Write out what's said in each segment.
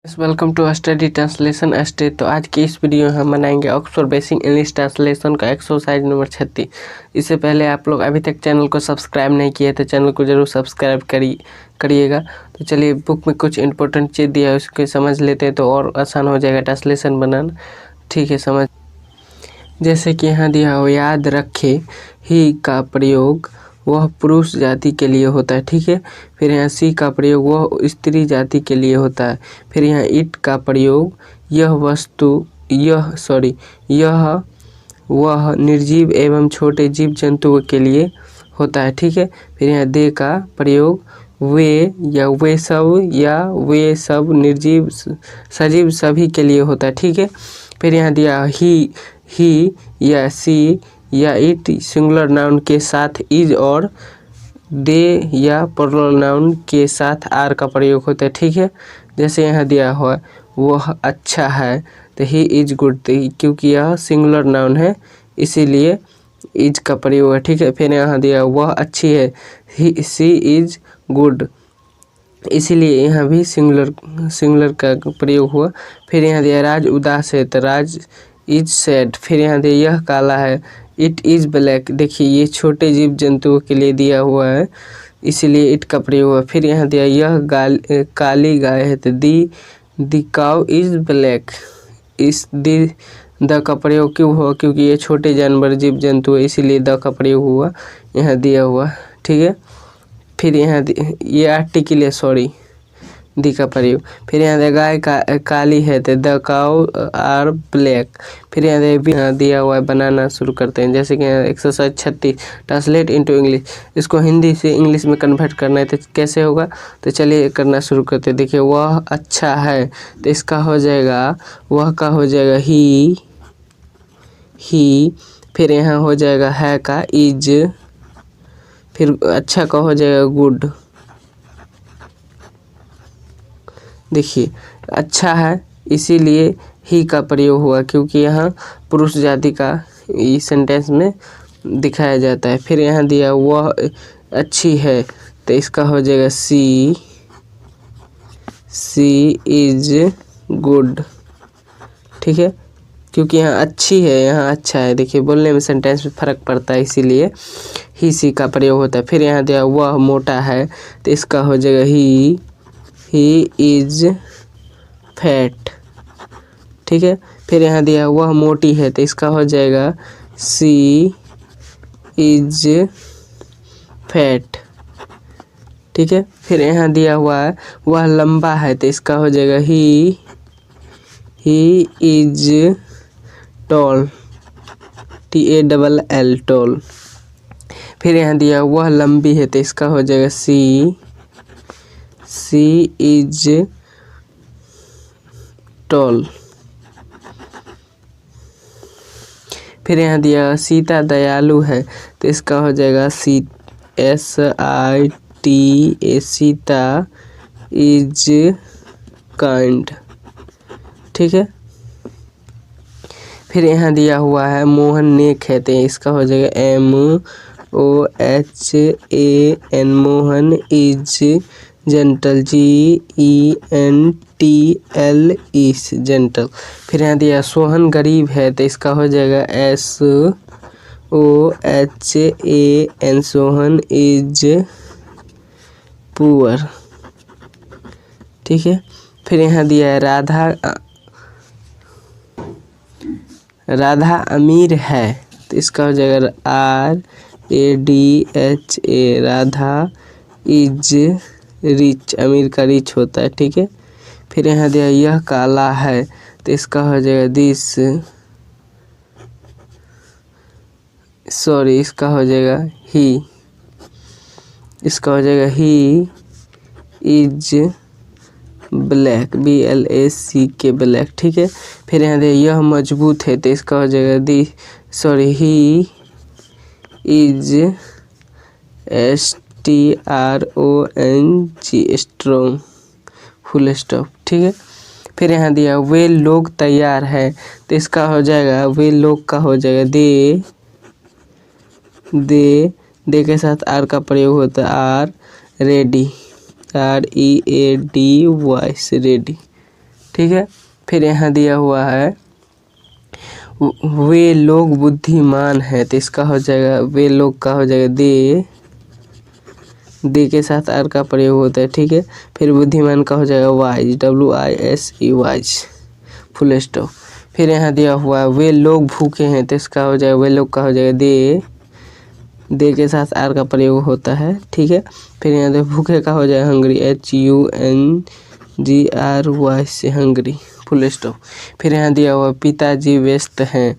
Welcome to study translation एसटे। तो आज की इस वीडियो में हम बनाएंगे ऑक्सफोर्ड बेसिक इंग्लिश ट्रांसलेशन का एक्सरसाइज नंबर 36। इससे पहले आप लोग अभी तक चैनल को सब्सक्राइब नहीं किए तो चैनल को जरूर सब्सक्राइब करिएगा। तो चलिए, बुक में कुछ इंपॉर्टेंट चीज़ दिया है उसको समझ लेते हैं तो और आसान हो जाएगा ट्रांसलेशन बनाना। ठीक है, समझ। जैसे कि यहाँ दिया हो, याद रखे ही का प्रयोग वह पुरुष जाति के लिए होता है। ठीक है। फिर यहाँ सी का प्रयोग वह स्त्री जाति के लिए होता है। फिर यहाँ इट का प्रयोग यह वह निर्जीव एवं छोटे जीव जंतुओं के लिए होता है। ठीक है। फिर यहाँ दे का प्रयोग वे सब निर्जीव सजीव सभी के लिए होता है। ठीक है। फिर यहाँ दिया ही या सी या इट सिंगुलर नाउन के साथ इज और दे या प्लूरल नाउन के साथ आर का प्रयोग होता है। ठीक है। जैसे यहाँ दिया हुआ वह अच्छा है तो ही इज गुड, क्योंकि यह सिंगुलर नाउन है इसीलिए इज का प्रयोग है। ठीक है। फिर यहाँ दिया वह अच्छी है, सी इज गुड, इसीलिए यहाँ भी सिंगुलर का प्रयोग हुआ। फिर यहाँ दिया राज उदास है तो राज इज सैड। फिर यहाँ दिया यह काला है, इट इज़ ब्लैक। देखिए, ये छोटे जीव जंतुओं के लिए दिया हुआ है इसीलिए इट का प्रयोग हुआ। फिर यहाँ दिया यह काली गाय है तो दी काउ इज़ ब्लैक। इस द का प्रयोग क्यों हुआ? क्योंकि ये छोटे जानवर जीव जंतु है इसीलिए द का प्रयोग हुआ यहाँ दिया हुआ। ठीक है। फिर यहाँ ये आर्टिकल है, सॉरी, दी का प्रयोग। फिर यहाँ गाय काली है तो द काउ आर ब्लैक। फिर यहाँ दिया हुआ है, बनाना शुरू करते हैं। जैसे कि एक्सरसाइज 36 ट्रांसलेट इनटू इंग्लिश, इसको हिंदी से इंग्लिश में कन्वर्ट करना है तो कैसे होगा? तो चलिए करना शुरू करते हैं। देखिए, वह अच्छा है तो इसका हो जाएगा, वह का हो जाएगा ही। फिर यहाँ हो जाएगा है का इज। फिर अच्छा का हो जाएगा गुड। देखिए, अच्छा है इसीलिए ही का प्रयोग हुआ क्योंकि यहाँ पुरुष जाति का इस सेंटेंस में दिखाया जाता है। फिर यहाँ दिया वह अच्छी है तो इसका हो जाएगा सी इज गुड। ठीक है। क्योंकि यहाँ अच्छी है, यहाँ अच्छा है। देखिए, बोलने में सेंटेंस में फ़र्क पड़ता है इसीलिए ही सी का प्रयोग होता है। फिर यहाँ दिया वह मोटा है तो इसका हो जाएगा ही इज फैट। ठीक है। फिर यहाँ दिया वह मोटी है तो इसका हो जाएगा सी इज फैट। ठीक है। फिर यहाँ दिया हुआ है वह लंबा है तो इसका हो जाएगा he is tall, TALL tall. फिर यहाँ दिया वह लंबी है तो इसका हो जाएगा सी इज टॉल। फिर यहाँ दिया सीता दयालु है तो इसका हो जाएगा SITA, सीता इज काइंड। ठीक है। फिर यहाँ दिया हुआ है मोहन नेक है तो इसका हो जाएगा MOHAN, Mohan is gentle, GENTL is gentle. फिर यहाँ दिया सोहन गरीब है तो इसका हो जाएगा SOHAN, सोहन इज पुअर। ठीक है। फिर यहाँ दिया है राधा अमीर है तो इसका हो जाएगा RADHA, राधा इज रिच, अमीर का रिच होता है। ठीक है। फिर यहाँ दिया यह काला है तो इसका हो जाएगा इसका हो जाएगा he is black, BLACK black. ठीक है। फिर यहाँ दिया यह मजबूत है तो इसका हो जाएगा he is STRONG strong, full stop. ठीक है। फिर यहाँ दिया वे लोग तैयार है तो इसका हो जाएगा, वे लोग का हो जाएगा दे के साथ आर का प्रयोग होता है, आर रेडी, READY, रेडी। ठीक है। फिर यहाँ दिया हुआ है वे लोग बुद्धिमान हैं, तो इसका हो जाएगा वे लोग का हो जाएगा दे के साथ आर का प्रयोग होता है, ठीक है। फिर बुद्धिमान का हो जाएगा wise, WISE wise, full stop. फिर यहाँ दिया हुआ है वे लोग भूखे हैं, तो इसका हो जाएगा वे लोग का हो जाएगा दे के साथ आर का प्रयोग होता है, ठीक है। फिर यहाँ देखो भूखे का हो जाएगा हंग्री, HUNGRY से हंग्री, फुल स्टॉप। फिर यहाँ दिया हुआ पिताजी व्यस्त हैं,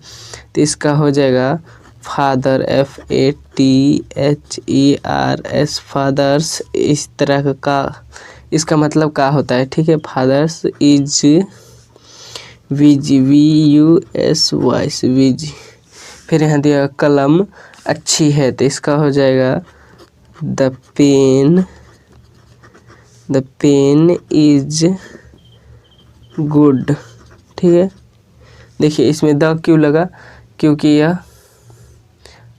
तो इसका हो जाएगा फादर, FATHERS, फादर्स। इस तरह का इसका मतलब क्या होता है, ठीक है। फादर्स इज VUSY विज। फिर यहाँ दिया कलम अच्छी है, तो इसका हो जाएगा द पेन इज गुड, ठीक है। देखिए इसमें द क्यों लगा, क्योंकि यह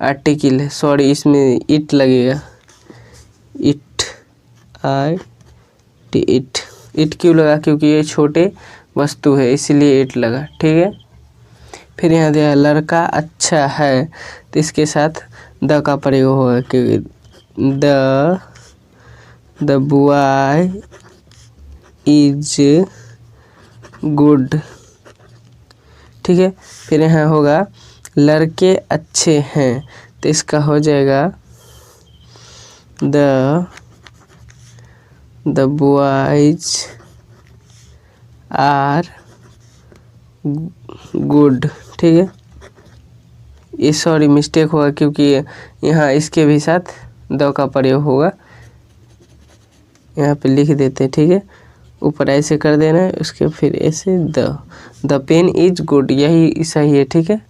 आर्टिकल है, सॉरी इसमें इट लगेगा, इट क्यों लगा, क्योंकि ये छोटे वस्तु है इसलिए इट लगा, ठीक है। फिर यहाँ दिया लड़का अच्छा है, तो इसके साथ द का प्रयोग होगा, क्योंकि द बॉय इज गुड, ठीक है। फिर यहाँ होगा लड़के अच्छे हैं, तो इसका हो जाएगा द बॉयज आर गुड, ठीक है। ये सॉरी मिस्टेक होगा, क्योंकि यहाँ इसके भी साथ द का प्रयोग होगा, यहाँ पे लिख देते हैं, ठीक है। ऊपर ऐसे कर देना है, उसके फिर ऐसे द पेन इज गुड, यही सही है, ठीक है।